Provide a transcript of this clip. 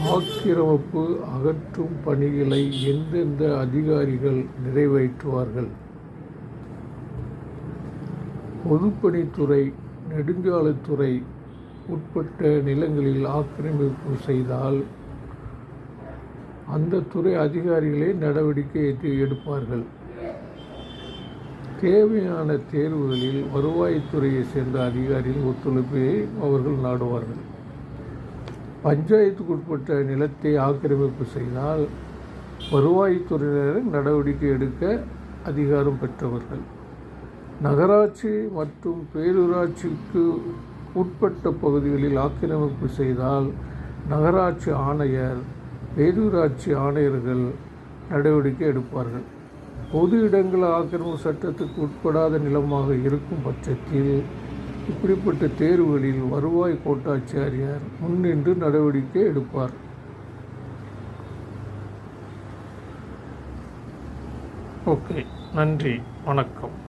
ஆக்கிரமிப்பு அகற்றும் பணிகளை எந்தெந்த அதிகாரிகள் நிறைவேற்றுவார்கள்? பொதுப்பணித்துறை, நெடுஞ்சாலைத்துறை உட்பட்ட நிலங்களில் ஆக்கிரமிப்பு செய்தால் அந்த துறை அதிகாரிகளே நடவடிக்கை எடுப்பார்கள். தேவையான தேர்வுகளில் வருவாய்த்துறையை சேர்ந்த அதிகாரிகள் ஒத்துழைப்பை அவர்கள் நாடுவார்கள். பஞ்சாயத்துக்கு உட்பட்ட நிலத்தை ஆக்கிரமிப்பு செய்தால் வருவாய்த்துறையினர் நடவடிக்கை எடுக்க அதிகாரம் பெற்றவர்கள். நகராட்சி மற்றும் பேரூராட்சிக்கு உட்பட்ட பகுதிகளில் ஆக்கிரமிப்பு செய்தால் நகராட்சி ஆணையர், பேரூராட்சி ஆணையர்கள் நடவடிக்கை எடுப்பார்கள். பொது இடங்கள் ஆக்கிரமிப்பு சட்டத்துக்கு உட்படாத நிலமாக இருக்கும் பட்சத்தில் இப்படிப்பட்ட தேர்வுகளில் வருவாய் கோட்டாட்சியர் முன்னின்று நடவடிக்கை எடுப்பார். ஓகே, நன்றி, வணக்கம்.